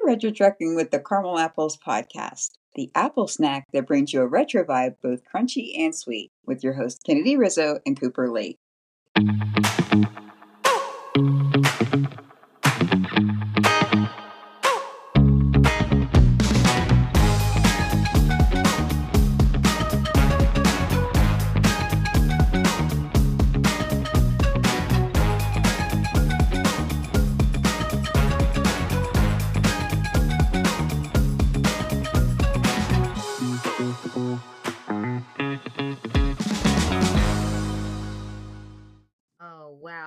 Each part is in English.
Retro Trucking with the Caramel Apples podcast, the apple snack that brings you a retro vibe, both crunchy and sweet, with your hosts Kennedy Rizzo and Cooper Lee.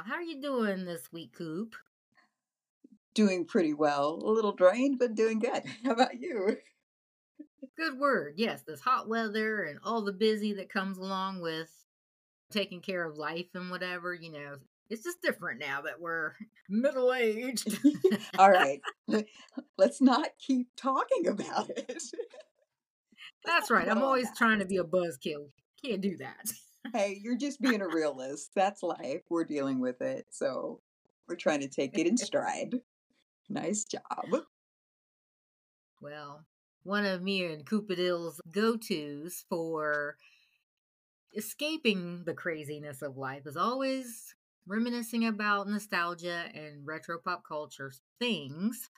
How are you doing this week, Coop? Doing pretty well. A little drained, but doing good. How about you? Good word. Yes, this hot weather and all the busy that comes along with taking care of life and whatever, it's just different now that we're middle-aged. All right. Let's not keep talking about it. That's right. I'm always trying to be a buzzkill. Can't do that. Hey, you're just being a realist. That's life. We're dealing with it. So we're trying to take it in stride. Nice job. Well, one of me and Coopadill's go-tos for escaping the craziness of life is always reminiscing about nostalgia and retro pop culture things.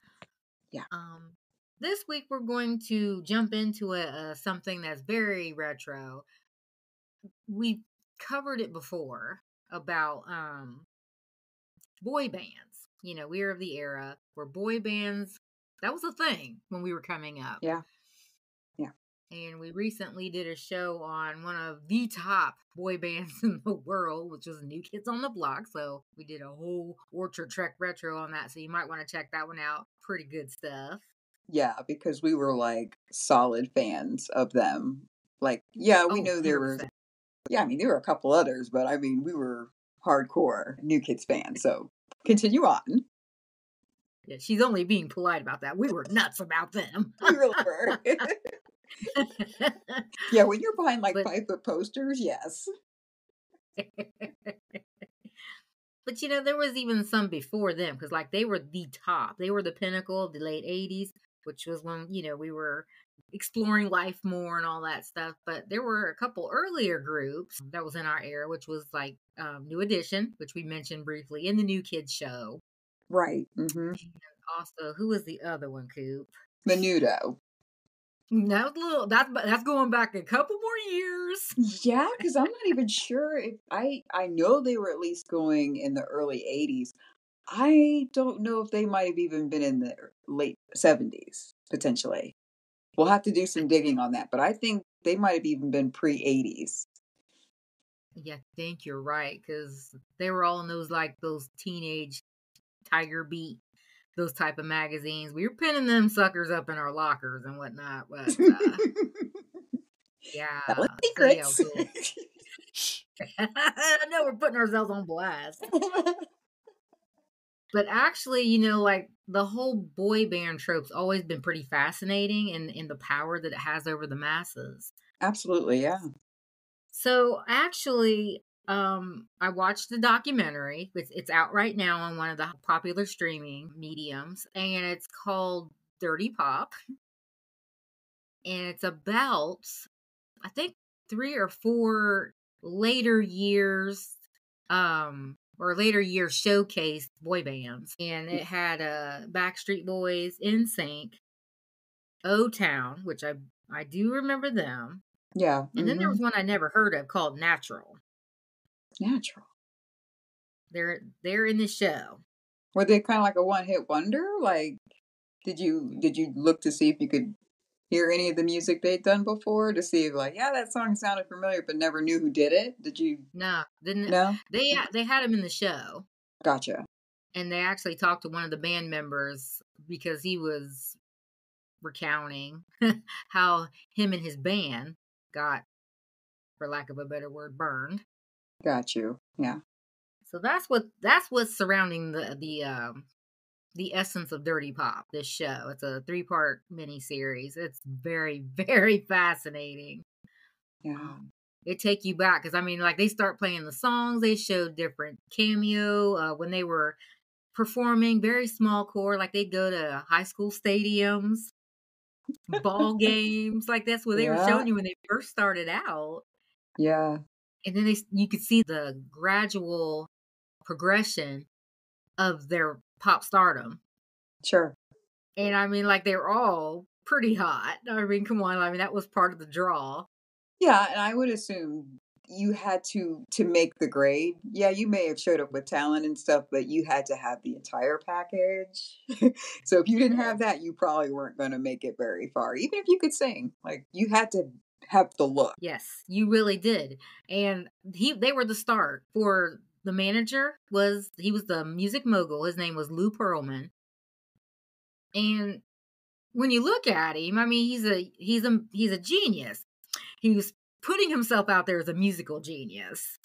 Yeah. This week we're going to jump into something that's very retro. We covered it before about boy bands. We're of the era where boy bands, that was a thing when we were coming up. Yeah. And we recently did a show on one of the top boy bands in the world, which was New Kids on the Block. So we did a whole Orchard Trek retro on that. So you might want to check that one out. Pretty good stuff. Yeah, because we were like solid fans of them. Like, yeah, we know there 100%. were, there were a couple others, but we were hardcore New Kids fans. So continue on. Yeah, she's only being polite about that. We were nuts about them. We really were. Yeah, when you're buying 5-foot posters, yes. But there was even some before them because they were the top. They were the pinnacle of the late 80s, which was when, we were exploring life more and all that stuff. But there were a couple earlier groups that was in our era, which was New Edition, which we mentioned briefly in the New Kids show. Right. Mm-hmm. And also, who was the other one, Coop? Menudo. That's going back a couple more years. Yeah, because I'm not even sure if I know they were at least going in the early 80s. I don't know if they might have even been in the late 70s, potentially. We'll have to do some digging on that, but I think they might have even been pre-80s. Yeah, I think you're right, because they were all in those teenage Tiger Beat, those type of magazines. We were pinning them suckers up in our lockers and whatnot, but yeah. Secrets. So, yeah, I know we're putting ourselves on blast. But actually, the whole boy band trope's always been pretty fascinating in the power that it has over the masses. Absolutely, yeah. So actually, I watched the documentary. It's out right now on one of the popular streaming mediums, and it's called Dirty Pop. And it's about, I think, 3 or 4 later years, or later years showcased boy bands. And it had Backstreet Boys, NSYNC, O-Town, which I do remember them. Yeah. And then there was one I never heard of called Natural. Natural. They're in the show. Were they kind of like a one-hit wonder? Did you look to see if you could hear any of the music they'd done before to see if that song sounded familiar, but never knew who did it? Did you? No, didn't. No. They had him in the show. Gotcha. And they actually talked to one of the band members because he was recounting how him and his band got, for lack of a better word, burned. Got you. Yeah. So that's what's surrounding the essence of Dirty Pop, this show. It's a 3-part miniseries. It's very, very fascinating. Yeah. It take you back because they start playing the songs. They showed different cameo when they were performing, very small core, like they'd go to high school stadiums, ball games, like that's what they were Yeah. showing you when they first started out. Yeah. And then you could see the gradual progression of their pop stardom. Sure. And I mean, like, they were all pretty hot. I mean, come on. I mean, that was part of the draw. Yeah, and I would assume you had to make the grade. Yeah, you may have showed up with talent and stuff, but you had to have the entire package. So if you didn't have Yes. that, you probably weren't going to make it very far. Even if you could sing, like you had to have the look. Yes, you really did. And they were the start. For the manager he was the music mogul. His name was Lou Pearlman. And when you look at him, I mean, he's a genius. He was putting himself out there as a musical genius.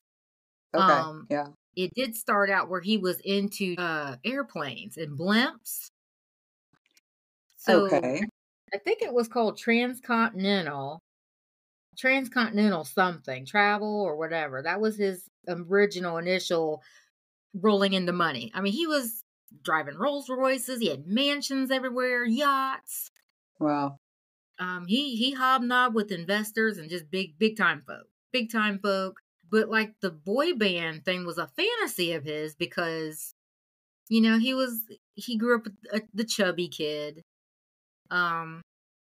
Okay. Um, Yeah. it did start out where he was into airplanes and blimps. So Okay. I think it was called transcontinental something, travel or whatever. That was his original initial rolling into money. I mean, he was driving Rolls Royces, he had mansions everywhere, yachts. Wow. He hobnobbed with investors and just big time folk. Big time folk. But like the boy band thing was a fantasy of his because, he grew up the chubby kid. Um,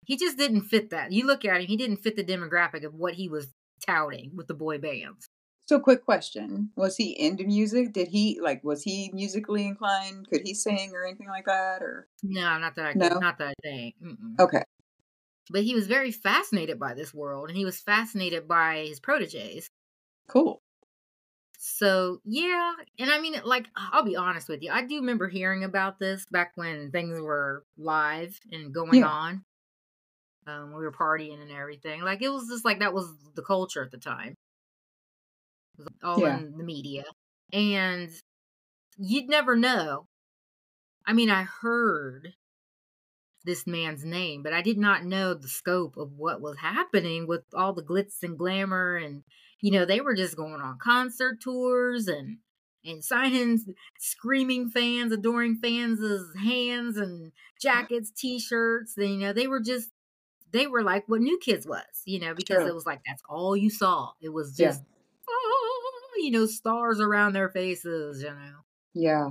he just didn't fit that. You look at him, he didn't fit the demographic of what he was touting with the boy bands. So quick question. Was he into music? Was he musically inclined? Could he sing or anything like that or No, no? not that I think. Mm-mm. Okay. But he was very fascinated by this world, and he was fascinated by his proteges. Cool. So yeah, and I mean, like, I'll be honest with you, I do remember hearing about this back when things were live and going Yeah. on. We were partying and everything. Like it was just like that was the culture at the time. It was all Yeah. in the media, and you'd never know. I mean, I heard this man's name, but I did not know the scope of what was happening with all the glitz and glamour. And, they were just going on concert tours and signing screaming fans, adoring fans' hands and jackets, t-shirts. And, they were like what New Kids was, because it Sure. was like, that's all you saw. It was Yeah. just, stars around their faces. Yeah.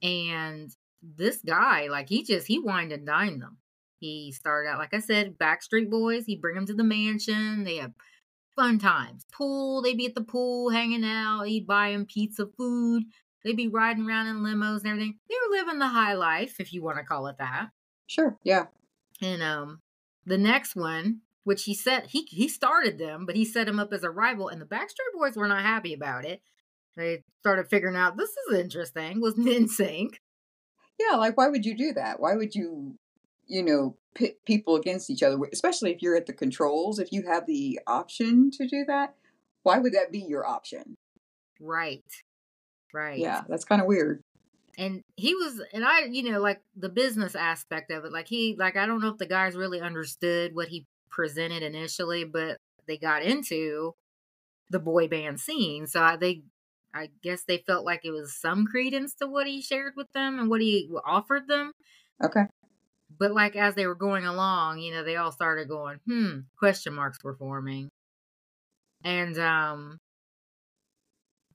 And this guy, like he wined and dined them. He started out, like I said, Backstreet Boys. He'd bring them to the mansion. They have fun times. Pool, they'd be at the pool hanging out. He'd buy them pizza, food. They'd be riding around in limos and everything. They were living the high life, if you want to call it that. Sure. Yeah. And the next one, which he said he started them, but he set him up as a rival, and the Backstreet Boys were not happy about it. They started figuring out this is interesting. Was NSYNC. Yeah, like why would you do that? Why would you, pit people against each other, especially if you're at the controls, if you have the option to do that? Why would that be your option? Right. Right. Yeah, that's kind of weird. And he was, and I, like the business aspect of it, like I don't know if the guys really understood what he presented initially, but they got into the boy band scene. So I guess they felt like it was some credence to what he shared with them and what he offered them. Okay. But like as they were going along, they all started going, question marks were forming. And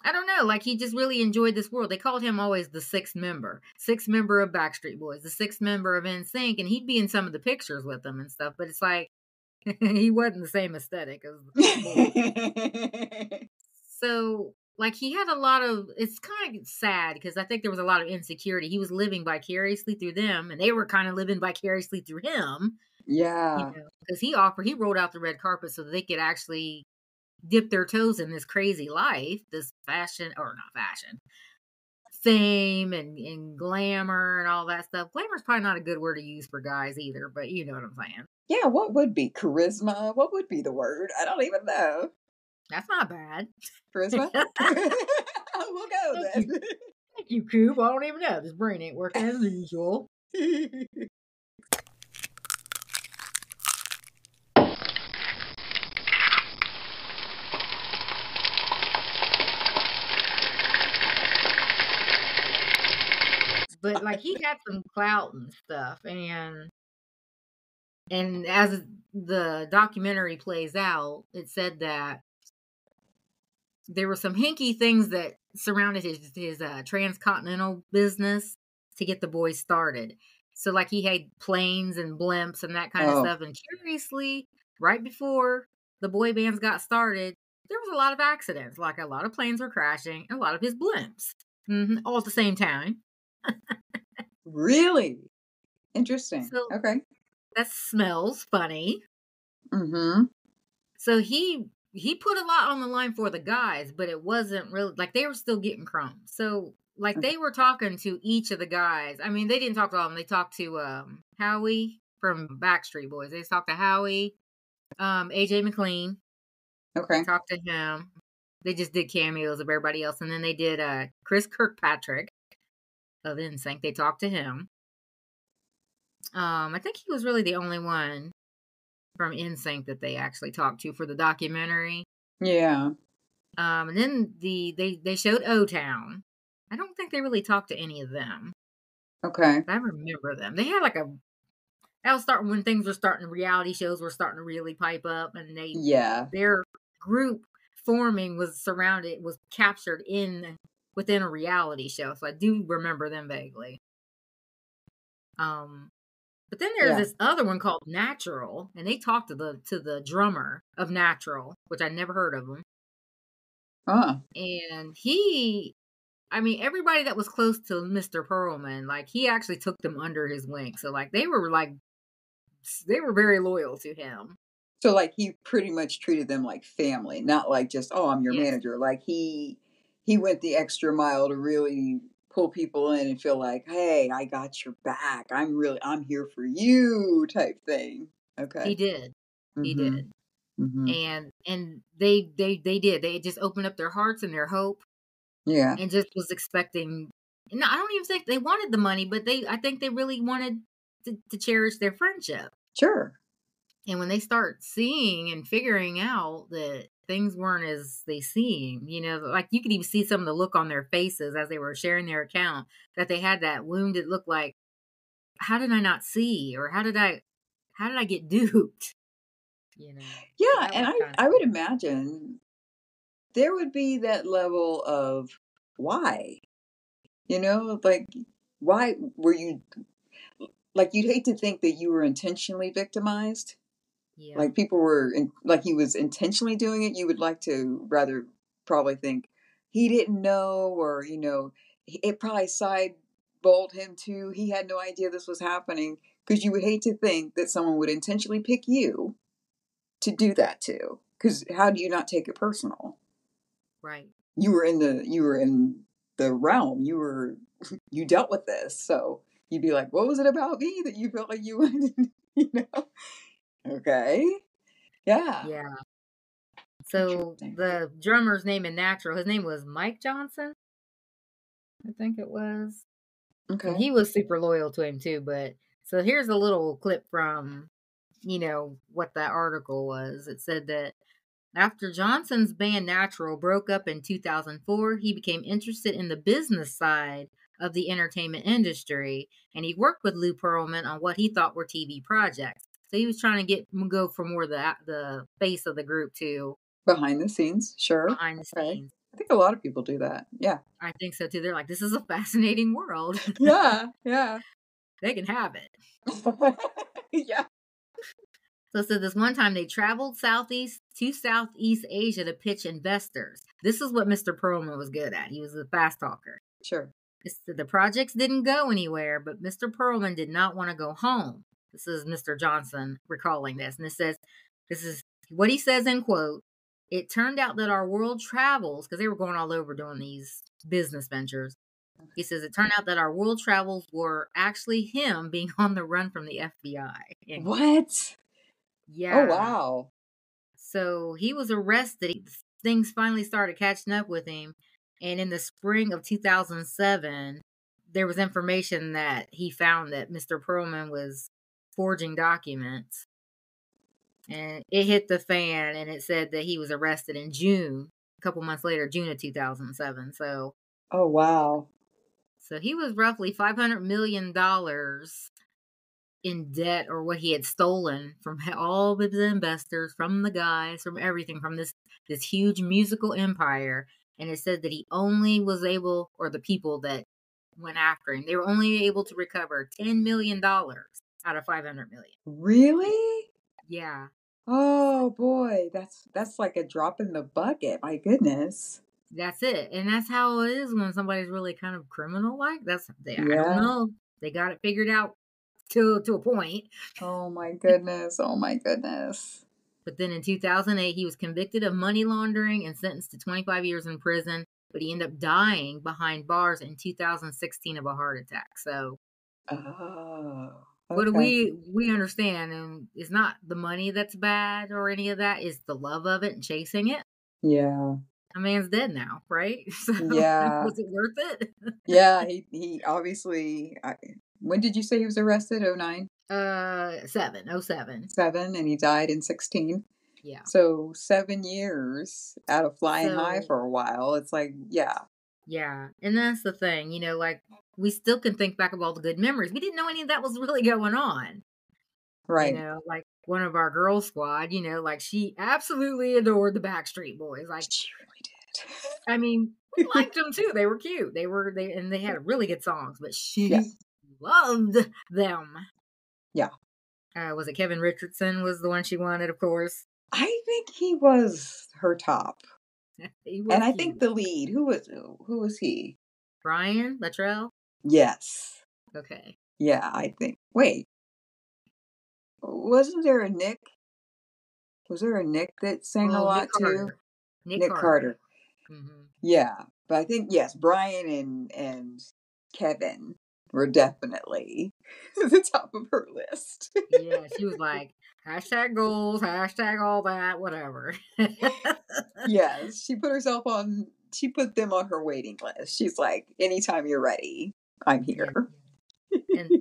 I don't know, like he just really enjoyed this world. They called him always the sixth member of Backstreet Boys, the sixth member of NSYNC, and he'd be in some of the pictures with them and stuff. But it's like he wasn't the same aesthetic as the boys. So like he had a lot of, it's kind of sad because I think there was a lot of insecurity. He was living vicariously through them, and they were kind of living vicariously through him. Yeah. Because he rolled out the red carpet so that they could actually dip their toes in this crazy life, this fame and glamour and all that stuff. Glamour is probably not a good word to use for guys either, but you know what I'm saying. Yeah, what would be charisma? What would be the word? I don't even know. That's not bad. Charisma? We'll go then. Thank you, Coop. I don't even know. This brain ain't working as usual. like he had some clout and stuff, and as the documentary plays out, it said that there were some hinky things that surrounded his transcontinental business to get the boys started. So like he had planes and blimps and that kind of Oh, stuff. And curiously, right before the boy bands got started, there was a lot of accidents. Like a lot of planes were crashing, and a lot of his blimps, all at the same time. really? Interesting. So Okay. that smells funny. Mm-hmm. So he put a lot on the line for the guys, but it wasn't really like they were still getting crumbs. So like Okay. they were talking to each of the guys. I mean, they didn't talk to all of them. They talked to Howie from Backstreet Boys. They talked to Howie, AJ McLean. They Okay. talked to him. They just did cameos of everybody else, and then they did Chris Kirkpatrick of NSYNC. They talked to him. I think he was really the only one from NSYNC that they actually talked to for the documentary. Yeah. And then they showed O Town. I don't think they really talked to any of them. Okay. I remember them. They had like that was starting when things were starting. Reality shows were starting to really pipe up, and Yeah. their group forming was captured within a reality show. So I do remember them vaguely. But then there's Yeah. this other one called Natural, and they talked to the drummer of Natural, which I never heard of him. Uh. And I mean, everybody that was close to Mr. Perlman, like he actually took them under his wing. So like they were very loyal to him. So like he pretty much treated them like family, not like just, oh, I'm your Yes, manager. Like he went the extra mile to really pull people in and feel like, hey, I got your back. I'm here for you type thing. he Okay. did. He Mm-hmm. did. Mm-hmm. And they did. They just opened up their hearts and their hope Yeah. and just was expecting. No, I don't even think they wanted the money, but I think they really wanted to cherish their friendship. Sure. And when they start seeing and figuring out that things weren't as they seem, like you could even see some of the look on their faces as they were sharing their account, that they had that wounded look like, how did I not see? Or how did I get duped? So Yeah, that and was I kind of I would cool. imagine there would be that level of why. Like why were you like you'd hate to think that you were intentionally victimized. Yeah, Like people were like he was intentionally doing it. You would like to rather probably think he didn't know, or it probably sideballed him too. He had no idea this was happening, because you would hate to think that someone would intentionally pick you to do that to. Because how do you not take it personal? right. You were in the realm. You dealt with this, so you'd be like, what was it about me that you felt like you wanted? you know okay. Yeah. Yeah. So Interesting. the drummer's name in Natural, his name was Mike Johnson, I think it was. And Okay. he was super loyal to him too. But so here's a little clip from, what that article was. It said that after Johnson's band Natural broke up in 2004, he became interested in the business side of the entertainment industry, and he worked with Lou Pearlman on what he thought were TV projects. So he was trying to go from more the face of the group to Behind the scenes, sure. behind the Okay. scenes. I think a lot of people do that. Yeah. I think so too. They're like, this is a fascinating world. Yeah. Yeah. They can have it. Yeah. So this one time they traveled Southeast Asia to pitch investors. This is what Mr. Perlman was good at. He was a fast talker. Sure. The projects didn't go anywhere, but Mr. Perlman did not want to go home. This is Mr. Johnson recalling this. And this is what he says in quote, it turned out that our world travels, because they were going all over doing these business ventures. He says it turned out that our world travels were actually him being on the run from the FBI. End quote. What? Oh, Yeah. wow. So he was arrested. Things finally started catching up with him. And in the spring of 2007, there was information that he found that Mr. Perlman was forging documents. And it hit the fan, and it said that he was arrested in June, a couple months later, June of 2007. So Oh, wow. So he was roughly $500 million in debt, or what he had stolen from all of the investors, from the guys, from everything, from this huge musical empire. And it said that he only was able, or the people that went after him, they were only able to recover $10 million out of 500 million. Really? Yeah, Oh boy, that's like a drop in the bucket. My goodness. that's it. And that's how it is when somebody's really kind of criminal like. I don't Yeah. know. They got it figured out to a point. Oh my goodness. Oh my goodness. But then in 2008, he was convicted of money laundering and sentenced to 25 years in prison. But he ended up dying behind bars in 2016 of a heart attack. So Oh, what do okay. we understand? And it's not the money that's bad or any of that. It's the love of it and chasing it. Yeah. A man's dead now, right? So Yeah. was it worth it? Yeah, he obviously when did you say he was arrested? Oh nine, 707. 7, and he died in 16. Yeah. So 7 years out of flying high So for a while. It's like, yeah, yeah, and that's the thing, like we still can think back of all the good memories. We didn't know any of that was really going on. right. Like one of our girl squad, like she absolutely adored the Backstreet Boys. Like, She really I mean, we did. liked them too. They were cute. They had really good songs, but she Yes. loved them. Yeah. Was it Kevin Richardson was the one she wanted, of course. I think he was her top. He And was I think cute. the lead, who was he? Brian Luttrell. Yes. Okay. Yeah, I think. Wait, wasn't there a Nick? Was there a Nick that sang a Oh, Nick lot too? Carter. Nick Nick Carter. Carter. Hmm. Yeah, but I think yes, Brian and Kevin were definitely the top of her list. Yeah, she was like, hashtag goals, hashtag all that, whatever. Yes, she put them on her waiting list. She's like, anytime you're ready, I'm Yeah. here.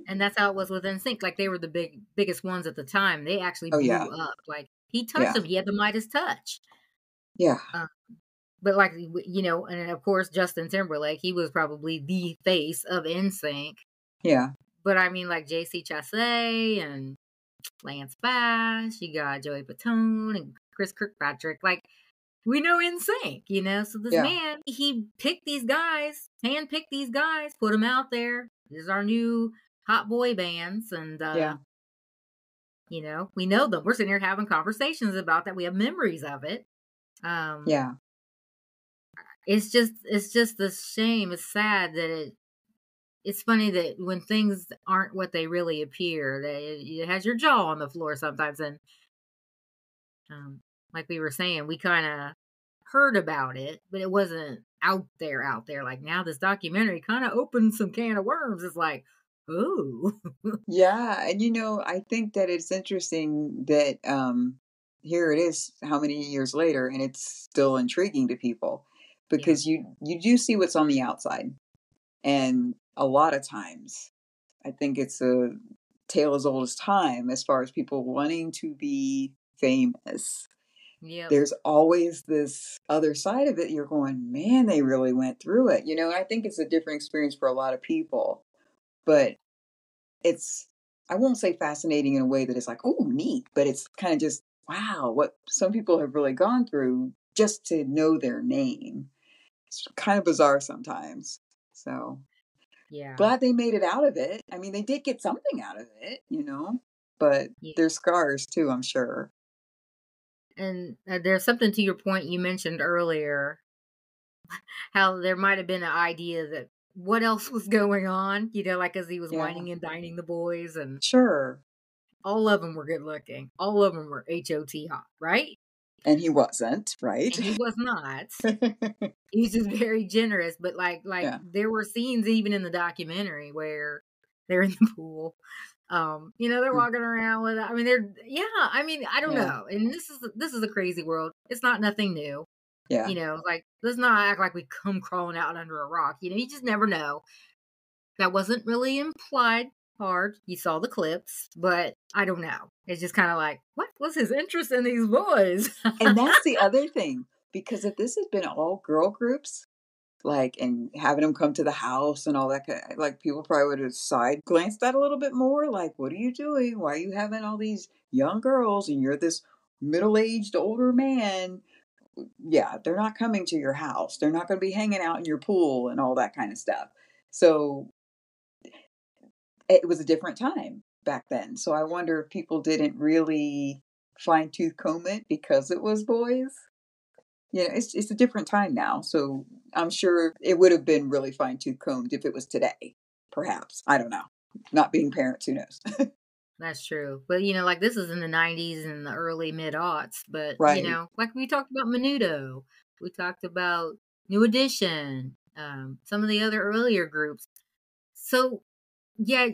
And that's how it was with NSYNC. Like they were the biggest ones at the time. They actually Oh yeah, blew up. Like he touched yeah, them. He had the Midas touch. yeah, Uh, but like and of course Justin Timberlake, he was probably the face of NSYNC. yeah, But I mean, like JC Chasez and Lance Bass, you got Joey Fatone and Chris Kirkpatrick. Like we know in sync. So this yeah, man, he picked these guys, handpicked these guys, put them out there. These are our new hot boy bands. And, yeah, we know them. We're sitting here having conversations about that. We have memories of it. yeah, It's just a shame. It's sad that it's funny that when things aren't what they really appear, that it has your jaw on the floor sometimes. And, um, like we were saying, we kind of heard about it, but it wasn't out there. Like now this documentary kind of opened some can of worms. It's like, ooh. yeah. And I think that it's interesting that here it is, how many years later, and it's still intriguing to people Yeah. because you do see what's on the outside, and a lot of times, I think it's a tale as old as time as far as people wanting to be famous. Yep. There's always this other side of it. You're going, man, they really went through it. I think it's a different experience for a lot of people, but it's, I won't say fascinating in a way that it's like, oh, neat, but it's kind of just, wow, what some people have really gone through just to know their name. It's kind of bizarre sometimes. So Yeah. glad they made it out of it. I mean, they did get something out of it, but Yeah. there's scars too, I'm sure. And there's something to your point you mentioned earlier, how there might have been an idea that what else was going on, like as he was Yeah, whining and dining the boys, and sure. all of them were good looking. All of them were hot, right? And he wasn't, right? And he was not. He's just very generous, but like Yeah, there were scenes even in the documentary where they're in the pool. They're mm, walking around with. I mean, I don't yeah, know. And this is a crazy world. It's not nothing new. yeah, Like let's not act like we come crawling out under a rock. You just never know. That wasn't really implied hard. You saw the clips, but I don't know. It's just kind of like, what was his interest in these boys? and that's the other thing, because if this had been all girl groups, like, and having them come to the house and all that like people probably would have side glanced at a little bit more, like, what are you doing? Why are you having all these young girls and you're this middle-aged older man? Yeah, they're not coming to your house. They're not going to be hanging out in your pool and all that kind of stuff. So it was a different time back then. So I wonder if people didn't really fine tooth comb it because it was boys. You know, it's a different time now. So I'm sure it would have been really fine tooth combed if it was today. Perhaps. I don't know. Not being parents, who knows? That's true. But, like this is in the 90s and the early mid aughts. But, Right. like we talked about Menudo, we talked about New Edition, some of the other earlier groups. So, yeah,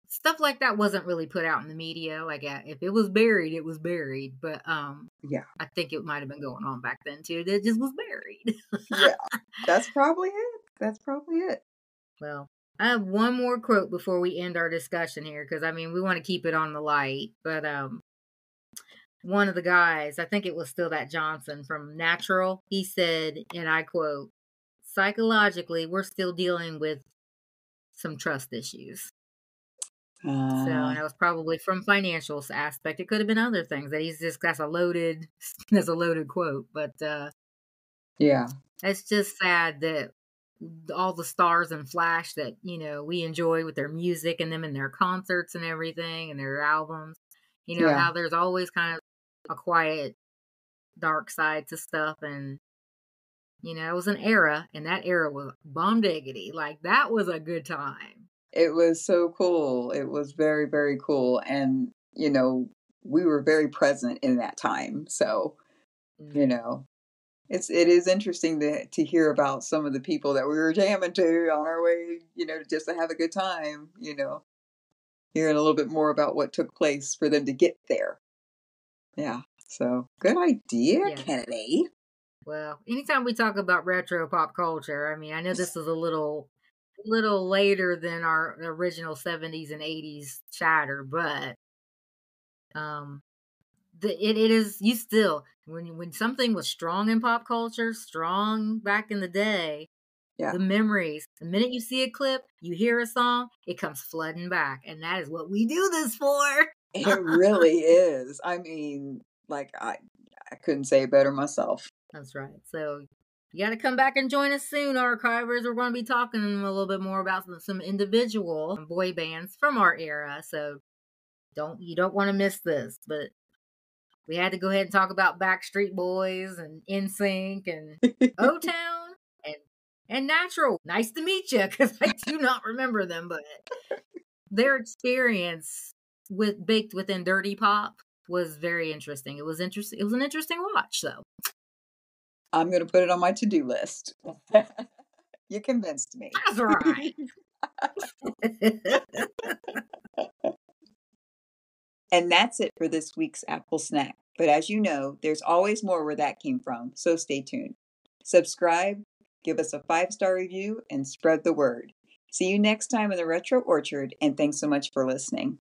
stuff like that wasn't really put out in the media. Like, if it was buried, it was buried. But Yeah. I think it might have been going on back then, too. It just was buried. Yeah. That's probably it. That's probably it. Well, I have one more quote before we end our discussion here, because we want to keep it on the light. But one of the guys, I think it was still that Johnson from Natural, he said, and I quote, "Psychologically, we're still dealing with some trust issues." So, and that was probably from financial aspect. It could have been other things that that's a loaded, that's a loaded quote. But Yeah. it's just sad that all the stars and Flash that we enjoy with their music and them in their concerts and everything and their albums, Yeah. how there's always kind of a quiet dark side to stuff. And it was an era, and that era was bomb diggity. Like, that was a good time. It was so cool. It was very, very cool. And, we were very present in that time. So, you know, it is interesting to hear about some of the people that we were jamming to on our way, just to have a good time, hearing a little bit more about what took place for them to get there. Yeah. So good idea, Yeah. Kennedy. Well, anytime we talk about retro pop culture, I know this is a little later than our original 70s and 80s chatter, but it is, you still, when something was strong in pop culture, strong back in the day, Yeah. the memories, the minute you see a clip, you hear a song, it comes flooding back, and that is what we do this for. It really is. I mean, like, I couldn't say it better myself. That's right. So you got to come back and join us soon, archivers. We're going to be talking a little bit more about some individual boy bands from our era. So you don't want to miss this. But we had to go ahead and talk about Backstreet Boys and NSYNC and O-Town and Natural. Nice to meet you, because I do not remember them, but their experience baked within dirty pop was very interesting. It was interesting. It was an interesting watch, though. I'm going to put it on my to-do list. You convinced me. That's right. And that's it for this week's Apple Snack. But as you know, there's always more where that came from, so stay tuned. Subscribe, give us a 5-star review, and spread the word. See you next time in the Retro Orchard, and thanks so much for listening.